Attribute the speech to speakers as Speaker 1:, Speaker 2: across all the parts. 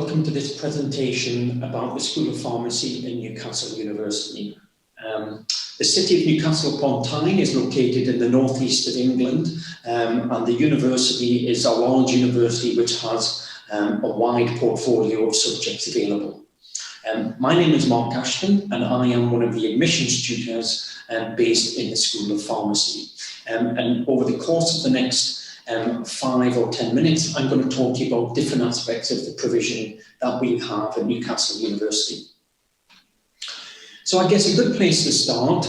Speaker 1: welcome to this presentation about the School of Pharmacy in Newcastle University. The city of Newcastle upon Tyne is located in the northeast of England, and the university is a large university which has a wide portfolio of subjects available. My name is Mark Ashton, and I am one of the admissions tutors based in the School of Pharmacy. And over the course of the next 5 or 10 minutes, I'm going to talk to you about different aspects of the provision that we have at Newcastle University. So I guess a good place to start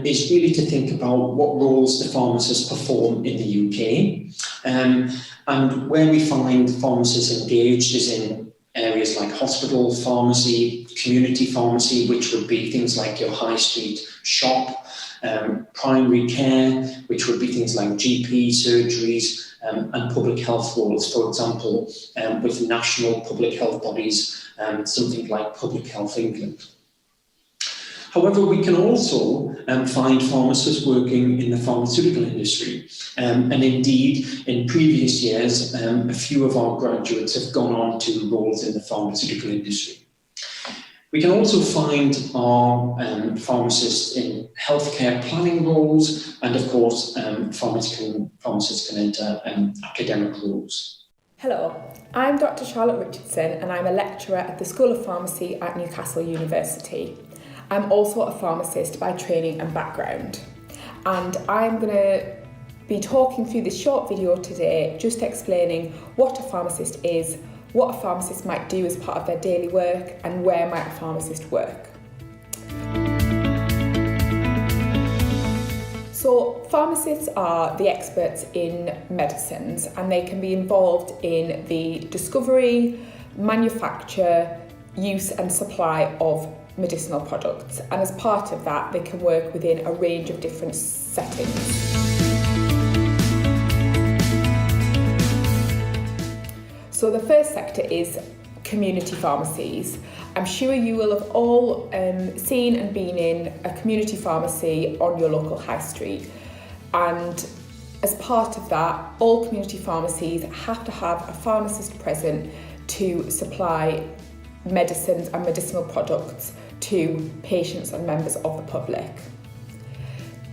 Speaker 1: is really to think about what roles the pharmacists perform in the UK. And where we find pharmacists engaged is in areas like hospital pharmacy, community pharmacy, which would be things like your high street shop, primary care, which would be things like GP surgeries, and public health roles, for example, with national public health bodies, something like Public Health England. However, we can also find pharmacists working in the pharmaceutical industry. And indeed, in previous years, a few of our graduates have gone on to roles in the pharmaceutical industry. We can also find our pharmacists in healthcare planning roles, and of course, pharmacists can enter academic roles.
Speaker 2: Hello, I'm Dr. Charlotte Richardson, and I'm a lecturer at the School of Pharmacy at Newcastle University. I'm also a pharmacist by training and background, and I'm going to be talking through this short video today, just explaining what a pharmacist is, what a pharmacist might do as part of their daily work, and where might a pharmacist work. So pharmacists are the experts in medicines, and they can be involved in the discovery, manufacture, use and supply of medicinal products, and as part of that they can work within a range of different settings. So the first sector is community pharmacies. I'm sure you will have all seen and been in a community pharmacy on your local high street, and as part of that, all community pharmacies have to have a pharmacist present to supply medicines and medicinal products to patients and members of the public.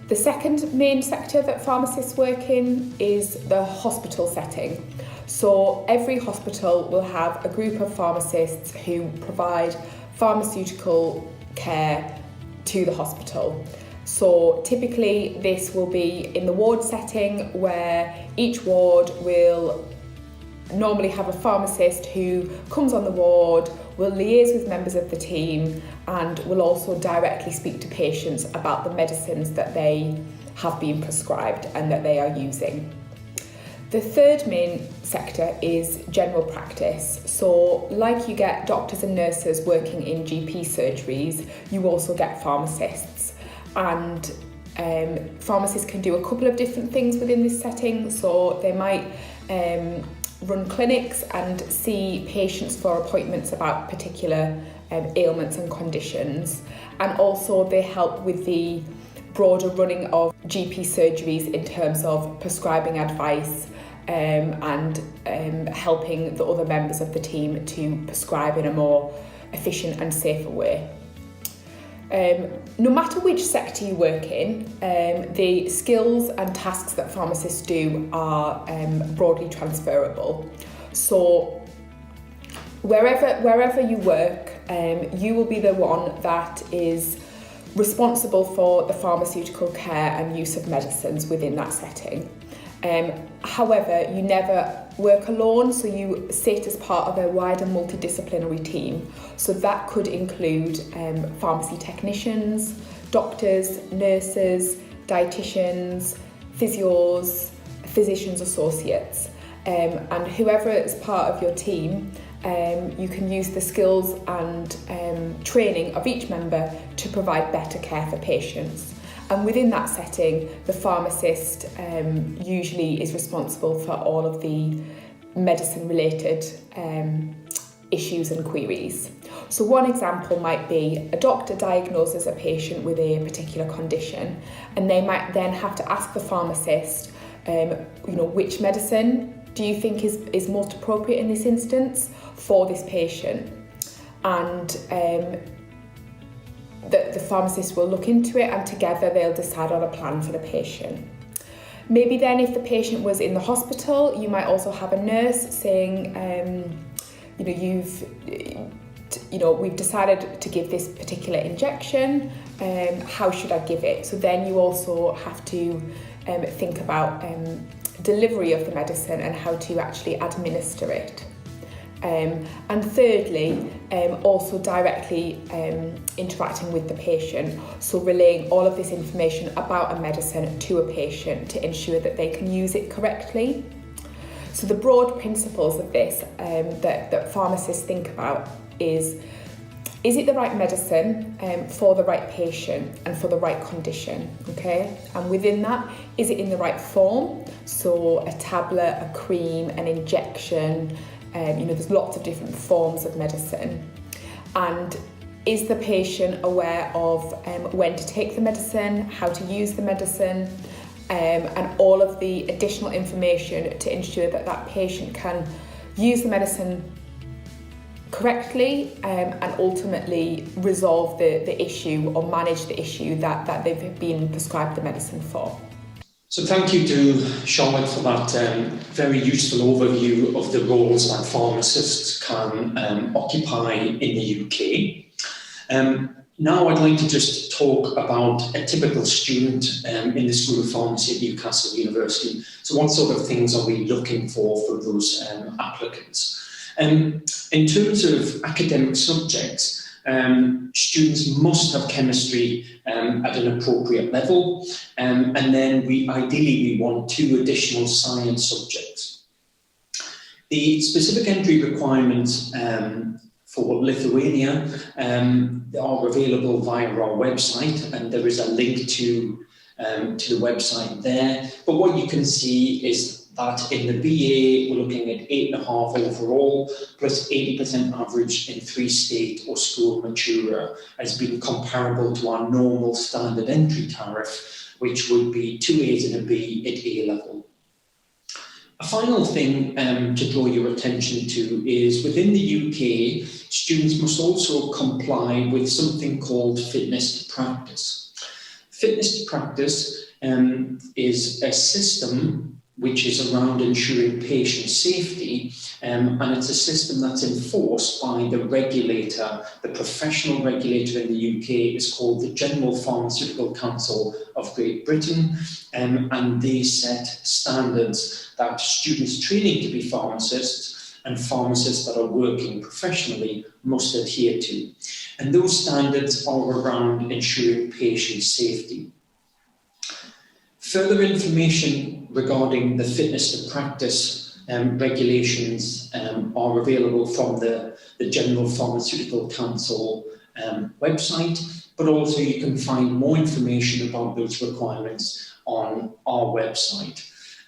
Speaker 2: The second main sector that pharmacists work in is the hospital setting. So every hospital will have a group of pharmacists who provide pharmaceutical care to the hospital. So typically this will be in the ward setting, where each ward will normally have a pharmacist who comes on the ward, will liaise with members of the team, and will also directly speak to patients about the medicines that they have been prescribed and that they are using. The third main sector is general practice. So like you get doctors and nurses working in GP surgeries, you also get pharmacists. And pharmacists can do a couple of different things within this setting. So they might run clinics and see patients for appointments about particular ailments and conditions, and also they help with the broader running of GP surgeries in terms of prescribing advice and helping the other members of the team to prescribe in a more efficient and safer way. No matter which sector you work in, the skills and tasks that pharmacists do are broadly transferable. So wherever you work, you will be the one that is responsible for the pharmaceutical care and use of medicines within that setting. However, you never work alone, so you sit as part of a wider multidisciplinary team. So that could include pharmacy technicians, doctors, nurses, dietitians, physios, physicians associates, and whoever is part of your team, you can use the skills and training of each member to provide better care for patients. And within that setting, the pharmacist usually is responsible for all of the medicine-related issues and queries. So one example might be a doctor diagnoses a patient with a particular condition, and they might then have to ask the pharmacist, which medicine do you think is most appropriate in this instance for this patient? And the pharmacist will look into it, and together they'll decide on a plan for the patient. Maybe then if the patient was in the hospital, you might also have a nurse saying, we've decided to give this particular injection, how should I give it? So then you also have to think about delivery of the medicine and how to actually administer it. And thirdly, also directly interacting with the patient, so relaying all of this information about a medicine to a patient to ensure that they can use it correctly. So the broad principles of this that pharmacists think about is it the right medicine for the right patient and for the right condition, okay? And within that, is it in the right form? So a tablet, a cream, an injection, there's lots of different forms of medicine. And is the patient aware of when to take the medicine, how to use the medicine, and all of the additional information to ensure that that patient can use the medicine correctly and ultimately resolve the issue or manage the issue that they've been prescribed the medicine for.
Speaker 1: So thank you to Charlotte for that very useful overview of the roles that pharmacists can occupy in the UK. Now I'd like to just talk about a typical student in the School of Pharmacy at Newcastle University. So what sort of things are we looking for those applicants? In terms of academic subjects, students must have chemistry at an appropriate level, and then we want 2 additional science subjects. The specific entry requirements for Lithuania are available via our website, and there is a link to the website there. But what you can see is that in the BA, we're looking at 8.5 overall, plus 80% average in 3-state or school matura, as being comparable to our normal standard entry tariff, which would be 2 A's and a B at A level. A final thing to draw your attention to is within the UK, students must also comply with something called fitness to practice. Fitness to practice is a system which is around ensuring patient safety, and it's a system that's enforced by the regulator. The professional regulator in the UK is called the General Pharmaceutical Council of Great Britain, and they set standards that students training to be pharmacists and pharmacists that are working professionally must adhere to. And those standards are around ensuring patient safety. Further information regarding the fitness to practice regulations are available from the General Pharmaceutical Council website, but also you can find more information about those requirements on our website.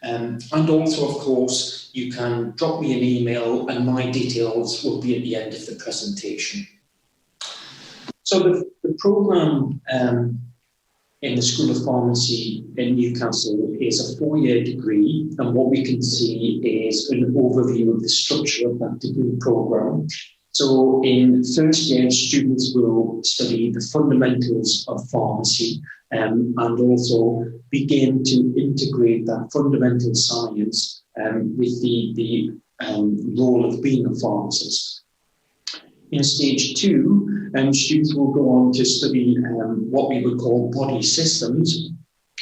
Speaker 1: And also, of course, you can drop me an email and my details will be at the end of the presentation. So the programme in the School of Pharmacy in Newcastle is a 4-year degree, and what we can see is an overview of the structure of that degree programme. So in first year, students will study the fundamentals of pharmacy and also begin to integrate that fundamental science with the role of being a pharmacist. In stage 2, students will go on to study what we would call body systems.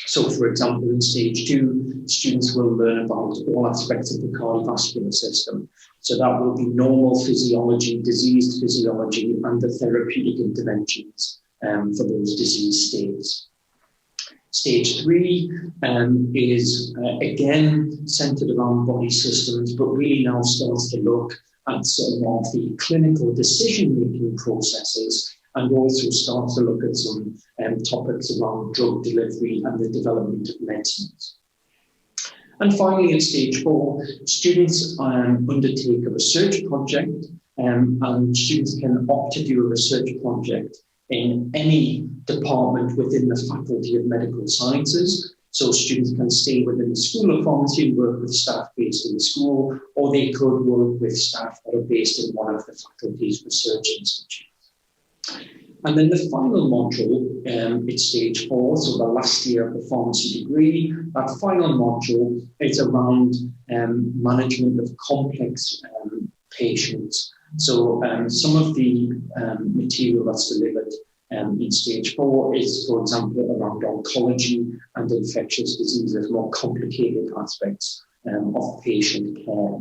Speaker 1: So, for example, in stage 2, students will learn about all aspects of the cardiovascular system. So that will be normal physiology, diseased physiology, and the therapeutic interventions for those disease states. Stage 3 is, again, centered around body systems, but really now starts to look at some of the clinical decision-making processes, and also start to look at some topics around drug delivery and the development of medicines. And finally, at stage 4, students undertake a research project, and students can opt to do a research project in any department within the Faculty of Medical Sciences. So students can stay within the School of Pharmacy and work with staff based in the school, or they could work with staff that are based in one of the faculty's research institutes. And then the final module, it's stage 4, so the last year of the pharmacy degree. That final module is around management of complex patients. So some of the material that's delivered in stage 4 is, for example, around oncology and infectious diseases, more complicated aspects of patient care.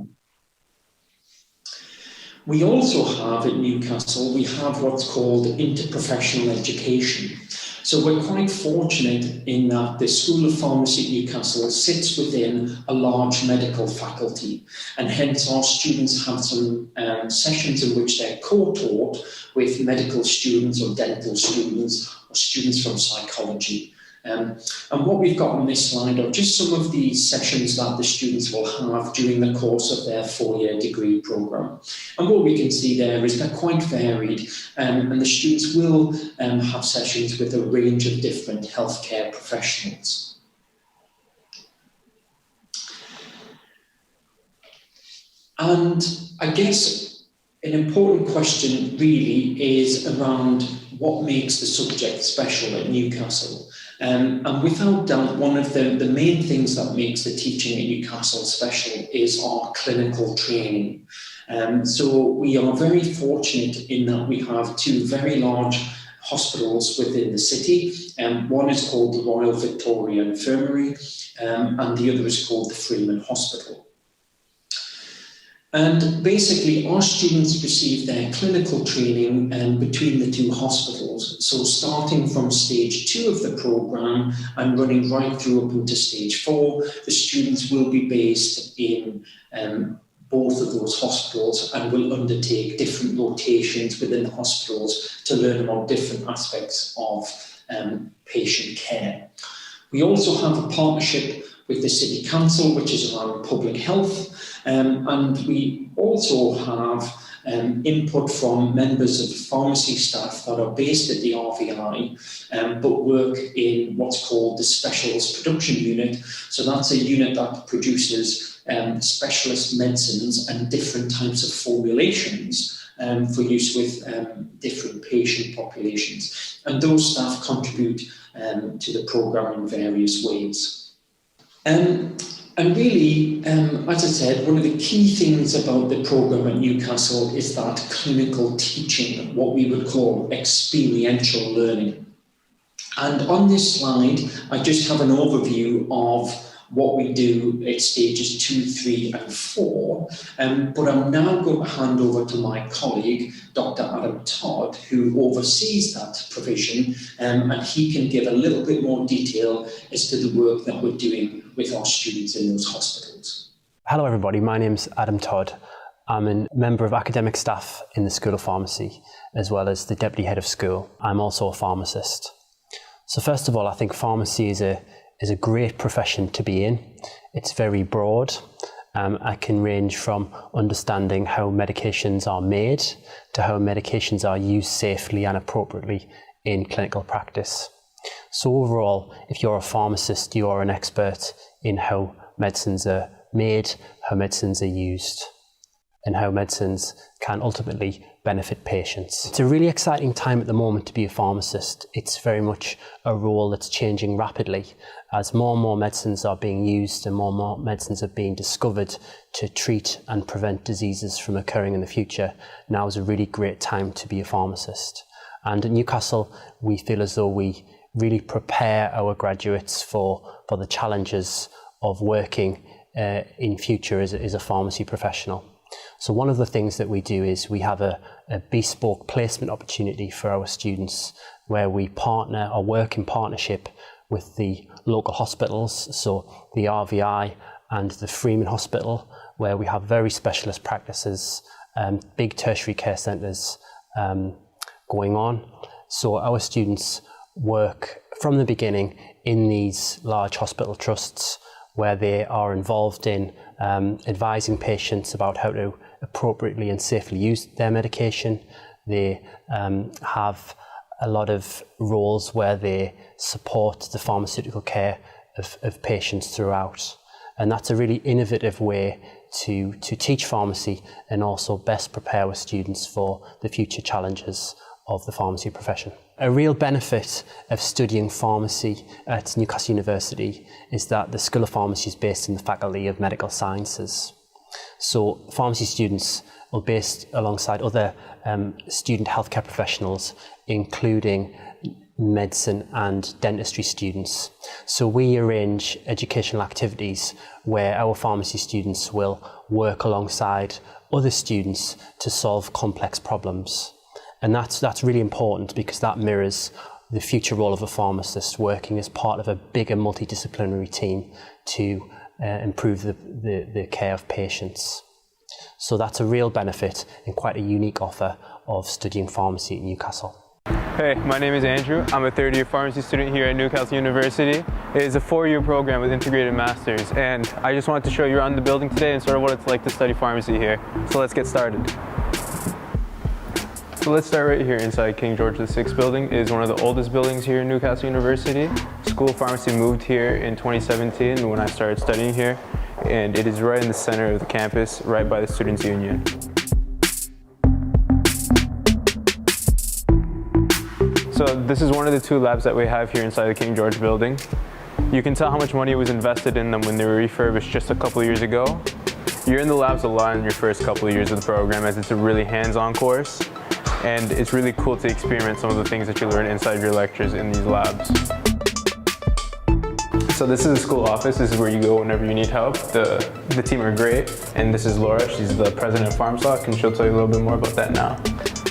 Speaker 1: We also have at Newcastle, we have what's called interprofessional education. So we're quite fortunate in that the School of Pharmacy at Newcastle sits within a large medical faculty, and hence our students have some sessions in which they're co-taught with medical students or dental students or students from psychology. And what we've got on this slide are just some of the sessions that the students will have during the course of their 4-year degree programme. And what we can see there is they're quite varied, and the students will have sessions with a range of different healthcare professionals. And I guess an important question really is around what makes the subject special at Newcastle. And without doubt, one of the main things that makes the teaching at Newcastle special is our clinical training. So we are very fortunate in that we have 2 very large hospitals within the city. One is called the Royal Victoria Infirmary, and the other is called the Freeman Hospital. And basically, our students receive their clinical training between the 2 hospitals. So starting from stage 2 of the programme and running right through up into stage 4, the students will be based in both of those hospitals and will undertake different rotations within the hospitals to learn about different aspects of patient care. We also have a partnership with the City Council, which is around public health, and we also have input from members of pharmacy staff that are based at the RVI, but work in what's called the Specialist Production Unit. So that's a unit that produces specialist medicines and different types of formulations for use with different patient populations. And those staff contribute to the programme in various ways. And really, as I said, one of the key things about the programme at Newcastle is that clinical teaching, what we would call experiential learning. And on this slide, I just have an overview of what we do at stages 2, 3 and 4. But I'm now going to hand over to my colleague, Dr. Adam Todd, who oversees that provision, and he can give a little bit more detail as to the work that we're doing with our students in those hospitals.
Speaker 3: Hello everybody, my name's Adam Todd. I'm a member of academic staff in the School of Pharmacy, as well as the Deputy Head of School. I'm also a pharmacist. So first of all, I think pharmacy is a great profession to be in. It's very broad. It can range from understanding how medications are made to how medications are used safely and appropriately in clinical practice. So overall, if you're a pharmacist, you are an expert in how medicines are made, how medicines are used, and how medicines can ultimately benefit patients. It's a really exciting time at the moment to be a pharmacist. It's very much a role that's changing rapidly as more and more medicines are being used and more medicines are being discovered to treat and prevent diseases from occurring in the future. Now is a really great time to be a pharmacist. And at Newcastle, we feel as though we really prepare our graduates for the challenges of working in future as a pharmacy professional. So one of the things that we do is we have a bespoke placement opportunity for our students where we partner or work in partnership with the local hospitals, so the RVI and the Freeman Hospital, where we have very specialist practices, big tertiary care centres going on. So our students work from the beginning in these large hospital trusts where they are involved in advising patients about how to appropriately and safely use their medication. They have a lot of roles where they support the pharmaceutical care of patients throughout. And that's a really innovative way to teach pharmacy and also best prepare our students for the future challenges of the pharmacy profession. A real benefit of studying pharmacy at Newcastle University is that the School of Pharmacy is based in the Faculty of Medical Sciences. So pharmacy students are based alongside other student healthcare professionals, including medicine and dentistry students. So we arrange educational activities where our pharmacy students will work alongside other students to solve complex problems. And that's really important because that mirrors the future role of a pharmacist working as part of a bigger multidisciplinary team to improve the care of patients. So that's a real benefit and quite a unique offer of studying pharmacy at Newcastle.
Speaker 4: Hey, my name is Andrew. I'm a third-year pharmacy student here at Newcastle University. It is a 4-year program with integrated masters, and I just wanted to show you around the building today and sort of what it's like to study pharmacy here. So let's get started. So let's start right here inside King George VI building. It is one of the oldest buildings here at Newcastle University. School of Pharmacy moved here in 2017 when I started studying here, and it is right in the center of the campus, right by the Students' Union. So this is one of the 2 labs that we have here inside the King George building. You can tell how much money was invested in them when they were refurbished just a couple of years ago. You're in the labs a lot in your first couple of years of the program as it's a really hands-on course. And it's really cool to experiment some of the things that you learn inside your lectures in these labs. So this is the school office. This is where you go whenever you need help. The team are great. And this is Laura. She's the president of Farmacijos, and she'll tell you a little bit more about that now.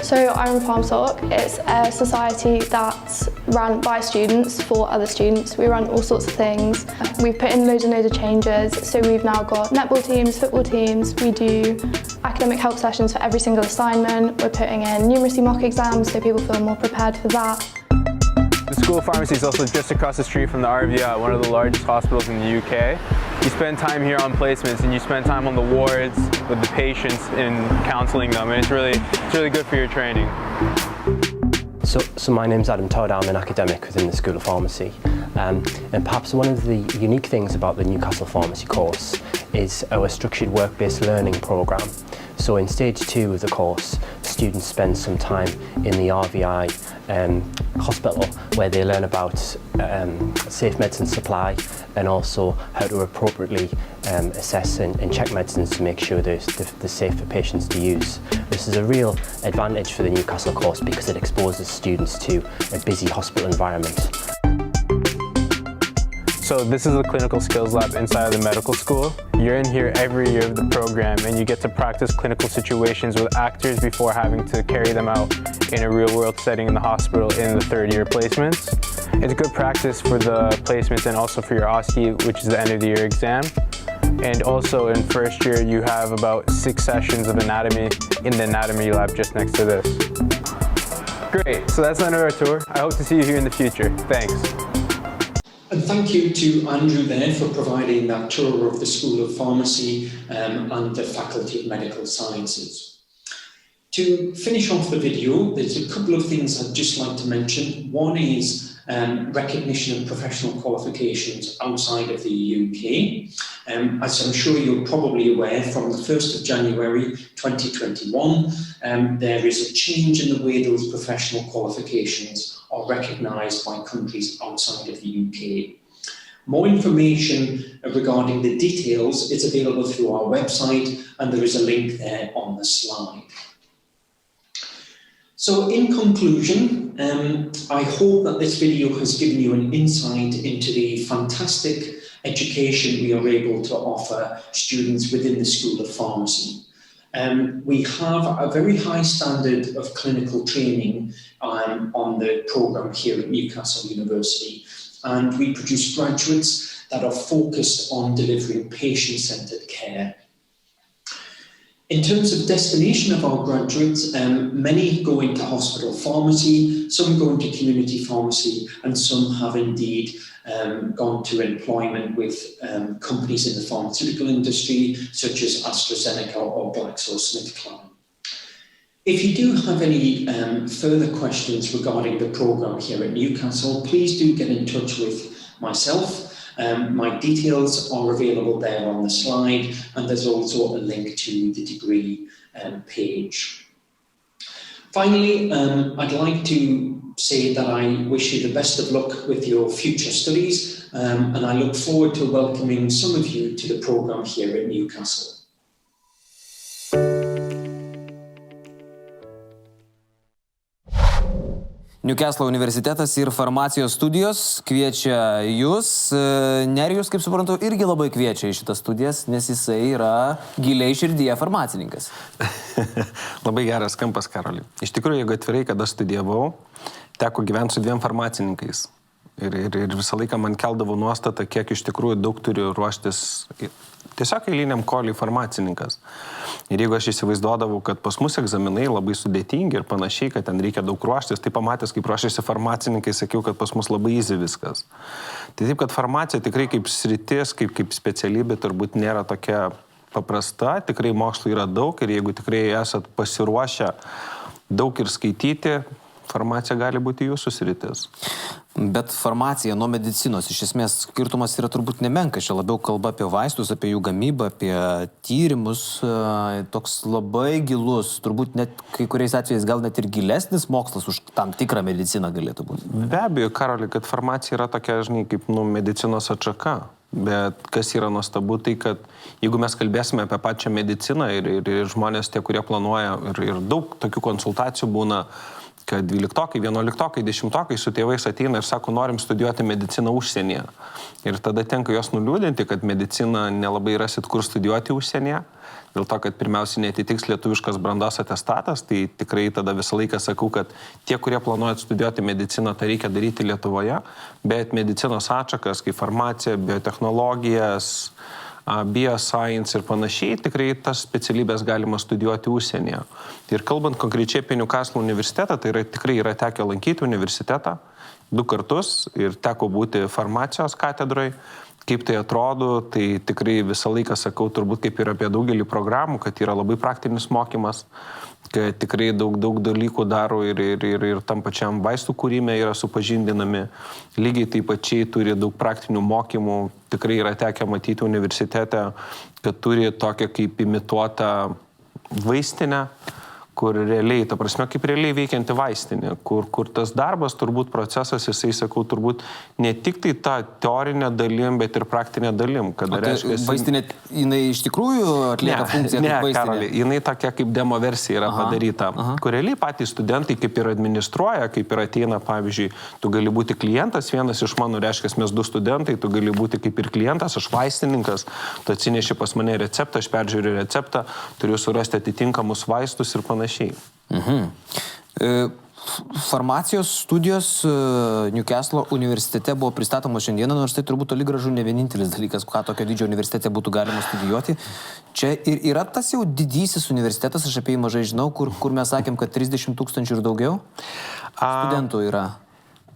Speaker 5: So I'm Pharmacijos. It's a society that's run by students for other students. We run all sorts of things. We've put in loads and loads of changes. So we've now got netball teams, football teams. We do academic help sessions for every single assignment. We're putting in numeracy mock exams so people feel more prepared for that.
Speaker 4: The School of Pharmacy is also just across the street from the RVI, one of the largest hospitals in the UK. You spend time here on placements and you spend time on the wards with the patients and counseling them, and it's really good for your training.
Speaker 3: So my name's Adam Todd. I'm an academic within the School of Pharmacy. And perhaps one of the unique things about the Newcastle Pharmacy course is our structured work-based learning programme. So in stage 2 of the course, students spend some time in the RVI hospital where they learn about safe medicine supply and also how to appropriately assess and check medicines to make sure they're safe for patients to use. This is a real advantage for the Newcastle course because it exposes students to a busy hospital environment.
Speaker 4: So this is the clinical skills lab inside of the medical school. You're in here every year of the program and you get to practice clinical situations with actors before having to carry them out in a real world setting in the hospital in the 3rd-year placements. It's good practice for the placements and also for your OSCE, which is the end of the year exam. And also in 1st year, you have about 6 sessions of anatomy in the anatomy lab just next to this. Great, so that's the end of our tour. I hope to see you here in the future. Thanks.
Speaker 1: And thank you to Andrew there for providing that tour of the School of Pharmacy and the Faculty of Medical Sciences. To finish off the video, there's a couple of things I'd just like to mention. One is recognition of professional qualifications outside of the UK. As I'm sure you're probably aware, from the 1st of January 2021, there is a change in the way those professional qualifications are recognised by countries outside of the UK. More information regarding the details is available through our website, and there is a link there on the slide. So in conclusion, I hope that this video has given you an insight into the fantastic education we are able to offer students within the School of Pharmacy. We have a very high standard of clinical training on the programme here at Newcastle University, and we produce graduates that are focused on delivering patient-centred care. In terms of destination of our graduates, many go into hospital pharmacy, some go into community pharmacy, and some have indeed gone to employment with companies in the pharmaceutical industry, such as AstraZeneca or GlaxoSmithKline. If you do have any further questions regarding the programme here at Newcastle, please do get in touch with myself. My details are available there on the slide, and there's also a link to the degree page. Finally, I'd like to say that I wish you the best of luck with your future studies, and I look forward to welcoming some of you to the programme here at Newcastle.
Speaker 6: Newcastle Universitetas ir Farmacijos studijos kviečia jūs. Nerijus, kaip suprantu, irgi labai kviečia į šitas studijas, nes jisai yra giliai širdyje farmacininkas.
Speaker 7: Labai geras kampas, Karoli. Iš tikrųjų, jeigu atvirai, kada studijavau, teko gyventi su 2 farmacininkais. Ir visą laiką man keldavo nuostatą, kiek iš tikrųjų daug turiu ruoštis tiesiog eiliniam koliui farmacininkas. Ir jeigu aš įsivaizduodavau, kad pas mus egzaminai labai sudėtingi ir panašiai, kad ten reikia daug ruoštis, tai pamatęs, kaip ruošiasi farmacininkai, sakiau, kad pas mus labai easy viskas. Tai taip, kad farmacija tikrai kaip sritis, kaip specialybė turbūt nėra tokia paprasta, tikrai mokslo yra daug ir jeigu tikrai esat pasiruošę daug ir skaityti, farmacija gali būti jūsų sritis.
Speaker 6: Bet farmacija nuo medicinos, iš esmės, skirtumas yra turbūt nemenkas. Čia labiau kalba apie vaistus, apie jų gamybą, apie tyrimus. Toks labai gilus, turbūt net kai kuriais atvejais gal net ir gilesnis mokslas už tam tikrą mediciną galėtų būti.
Speaker 7: Be abejo, Karoli, kad farmacija yra tokia, žinai, kaip medicinos atšaka. Bet kas yra nuostabu, tai kad jeigu mes kalbėsime apie pačią mediciną ir žmonės tie, kurie planuoja, ir daug tokių konsultacijų būna, kad 12-okai, 11-okai, 10-okai su tėvais ateina ir sako, norim studijuoti mediciną užsienyje. Ir tada tenka jos nuliūdinti, kad mediciną nelabai rasit kur studijuoti užsienyje, dėl to, kad pirmiausiai netitiks lietuviškas brandos atestatas, tai tikrai tada visą laiką sakau, kad tie, kurie planuoja studijuoti mediciną, tai reikia daryti Lietuvoje, bet medicinos atšakas, kaip farmacija, biotechnologijas, bioscience ir panašiai, tikrai tas specialybės galima studijuoti užsienyje. Ir kalbant konkrečiai apie Newcastle Universitetą, tai tikrai yra tekę lankyti universitetą 2 kartus ir teko būti farmacijos katedroje. Kaip tai atrodo, tai tikrai visą laiką sakau, turbūt kaip ir apie daugelį programų, kad yra labai praktinis mokymas, kad tikrai daug dalykų daro ir tam pačiam vaistų kūrime yra supažindinami. Lygiai taip pačiai turi daug praktinių mokymų, tikrai yra tekę matyti universitete, kad turi tokią kaip imituotą vaistinę, kur realiai, ta prasme, kaip realiai veikianti vaistinė, kur tas darbas, turbūt procesas, jisai, sakau, turbūt ne tik tai ta teorinė dalim, bet ir praktinė dalim.
Speaker 6: Vaistinė, jinai iš tikrųjų atlieka funkciją kaip vaistinė? Ne,
Speaker 7: Karoli, jinai tokia kaip demo versija yra padaryta, kur realiai patys studentai kaip ir administruoja, kaip ir ateina, pavyzdžiui, tu gali būti klientas, vienas iš mano, reiškia, mes 2 studentai, tu gali būti kaip ir klientas, aš vaistininkas, tu atsineši pas mane receptą, aš peržiūriu receptą, turiu surasti atitinkamus vaistus ir panašiai.
Speaker 6: Farmacijos studijos Newcastle Universitete buvo pristatomos šiandieną, nors tai turbūt toli gražu ne vienintelis dalykas, ką tokio didžio universitete būtų galima studijuoti. Čia ir yra tas jau didysis universitetas, aš apie jį mažai žinau, kur mes sakėm, kad 30 000 ir daugiau studentų yra.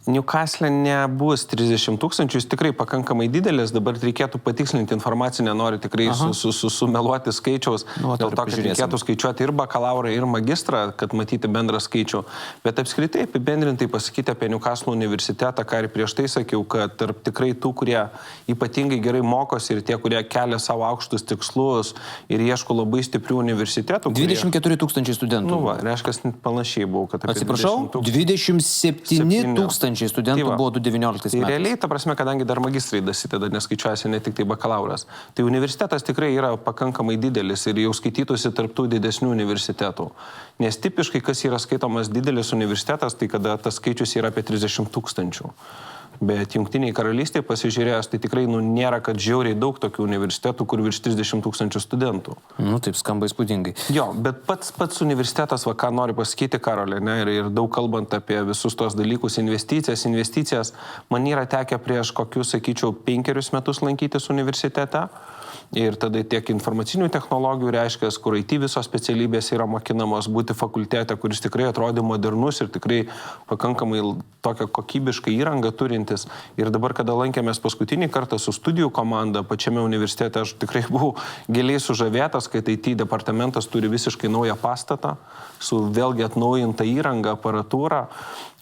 Speaker 7: Newcastle nebus 30 000, jis tikrai pakankamai didelis, dabar reikėtų patikslinti informaciją, nenori tikrai sumeluoti skaičiaus, dėl to, kad reikėtų skaičiuoti ir bakalaurą, ir magistrą, kad matyti bendrą skaičių. Bet apskritai apibendrintai pasakyti apie Newcastle universitetą, ką ir prieš tai sakiau, kad tarp tikrai tų, kurie ypatingai gerai mokosi ir tie, kurie kelia savo aukštus tikslus ir ieško labai stiprių universitetų.
Speaker 6: 24 000 studentų.
Speaker 7: Nu va, reiškia, panašiai buvo, kad apie
Speaker 6: 27 000 studentų buvo 2019 metais.
Speaker 7: Tai realiai, ta prasme, kadangi dar magistrai dasideda, neskaičiuojasi ne tik tai bakalauras. Tai universitetas tikrai yra pakankamai didelis ir jau skaitytųsi tarptų didesnių universitetų. Nes tipiškai, kas yra skaitomas didelis universitetas, tai kada tas skaičius yra apie 30 000. Bet Jungtiniai karalystėje pasižiūrėjęs, tai tikrai nėra, kad žiauriai daug tokių universitetų, kur virš 30 000 studentų.
Speaker 6: Taip skamba įspūdingai.
Speaker 7: Jo, bet pats universitetas, ką nori pasakyti, Karolė, ir daug kalbant apie visus tos dalykus, investicijas, man yra tekę prieš kokius, sakyčiau, 5 metus lankytis universitete. Ir tada tiek informacinių technologijų reiškia, kur IT visos specialybės yra mokinamos būti fakultete, kuris tikrai atrodė modernus ir tikrai pakankamai tokią kokybišką įrangą turintis. mokytis. Ir dabar, kada lankėmės paskutinį kartą su studijų komanda pačiame universitete, aš tikrai buvau giliai sužavėtas, kad IT departamentas turi visiškai naują pastatą, su vėlgi atnaujinta įranga, aparatūra,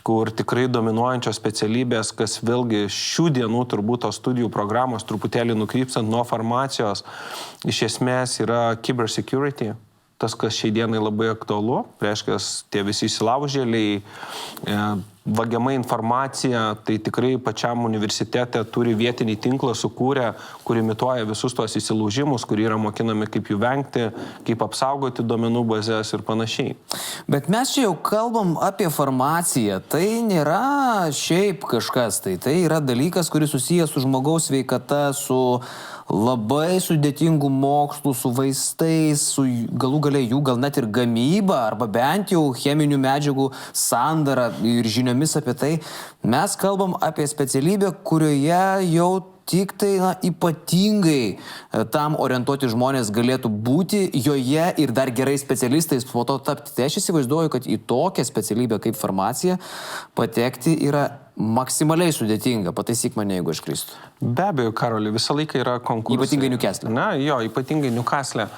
Speaker 7: kur tikrai dominuojančios specialybės, kas vėlgi šių dienų turbūt tos studijų programos, truputėlį nukrypstant nuo farmacijos, iš esmės yra cybersecurity. Tas, kas šiai dienai labai aktualu, reiškia, tie visi įsilaužėliai, vagiama informacija, tai tikrai pačiam universitete turi vietinį tinklą sukūrę, kur imituoja visus tos įsilaužimus, kur yra mokinami, kaip jų vengti, kaip apsaugoti duomenų bazės ir panašiai.
Speaker 6: Bet mes čia jau kalbam apie farmaciją. Tai nėra šiaip kažkas, tai yra dalykas, kuris susijęs su žmogaus sveikata, su labai sudėtingų mokslų, su vaistais, su galų gale jų gal net ir gamyba, arba bent jau cheminių medžiagų sandara ir žiniomis apie tai. Mes kalbam apie specialybę, kurioje jau tik tai ypatingai tam orientuoti žmonės galėtų būti joje ir dar gerai specialistais po to tapti. Tai aš įsivaizduoju, kad į tokią specialybę kaip farmacija patekti yra maksimaliai sudėtinga. Pataisyk mane, jeigu aš klystu.
Speaker 7: Be abejo, Karoli, visą laiką yra konkursai.
Speaker 6: Ypatingai Newcastle.
Speaker 7: Na, jo, ypatingai Newcastle.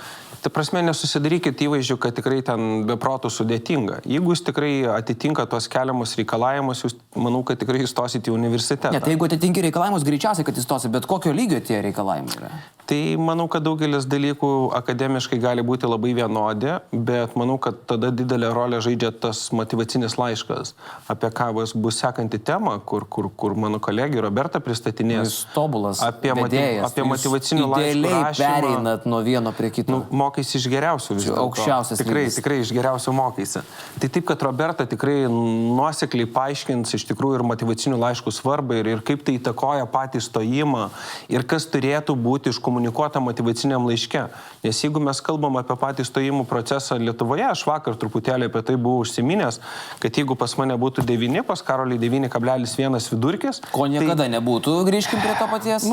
Speaker 7: Tai prasme, nesusidarykit įvaizdžių, kad tikrai ten be protų sudėtinga. Jeigu jūs tikrai atitinka tuos keliamus reikalavimus, jūs manau, kad tikrai įstosite į universitetą.
Speaker 6: Ne, tai jeigu atitinki reikalavimus, greičiausiai, kad įstosi, bet kokio lygio tie reikalavimai yra?
Speaker 7: Tai manau, kad daugelis dalykų akademiškai gali būti labai vienodi, bet manau, kad tada didelę rolę žaidžia tas motyvacinis laiškas, apie ką bus sekanti tema, kur mano kolegė Roberta pristatinės.
Speaker 6: Jūs tobulas
Speaker 7: vedėjas. Apie motyvacinių laiškų rašymą.
Speaker 6: Idealiai pereinat nuo vieno prie kito.
Speaker 7: Mokaisi iš geriausių vis dėlto.
Speaker 6: Aukščiausias lygis.
Speaker 7: Tikrai iš geriausių mokaisi. Tai taip, kad Roberta tikrai nuosekliai paaiškins iš tikrųjų ir motyvacinių laiškų svarbą ir kaip tai įtakoja patį stojimą ir kas turėtų būti iškomunikuota motyvaciniam laiške. Nes jeigu mes kalbam apie patį stojimų procesą Lietuvoje, aš vakar truputėlį apie tai buvau užsiminęs, kad jeigu pas mane būtų 9, pas Karolį 9,1 vidurkis.
Speaker 6: Ko niekada nebūtų, grįžkim prie to paties?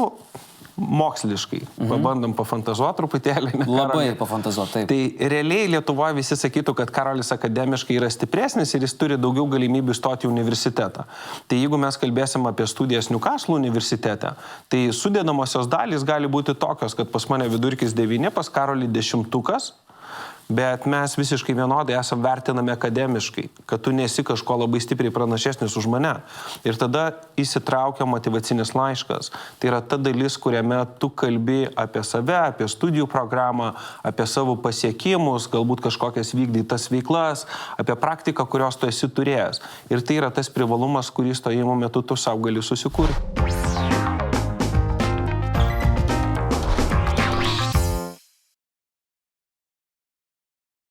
Speaker 7: Moksliškai. Pabandom pafantazuoti truputėlį.
Speaker 6: Labai pafantazuoti, taip.
Speaker 7: Tai realiai Lietuvoje visi sakytų, kad Karolis akademiškai yra stipresnis ir jis turi daugiau galimybių stoti į universitetą. Tai jeigu mes kalbėsim apie studijas Newcastle universitete, tai sudedamosios dalys gali būti tokios, kad pas mane vidurkis 9, pas Karolį 10, bet mes visiškai vienodai esam vertinami akademiškai, kad tu nesi kažko labai stipriai pranašesnis už mane. Ir tada įsitraukia motyvacinis laiškas. Tai yra ta dalis, kuriame tu kalbi apie save, apie studijų programą, apie savo pasiekimus, galbūt kažkokias vykdytas veiklas, apie praktiką, kurios tu esi turėjęs. Ir tai yra tas privalumas, kurį stojimo metu tu savo gali susikurti.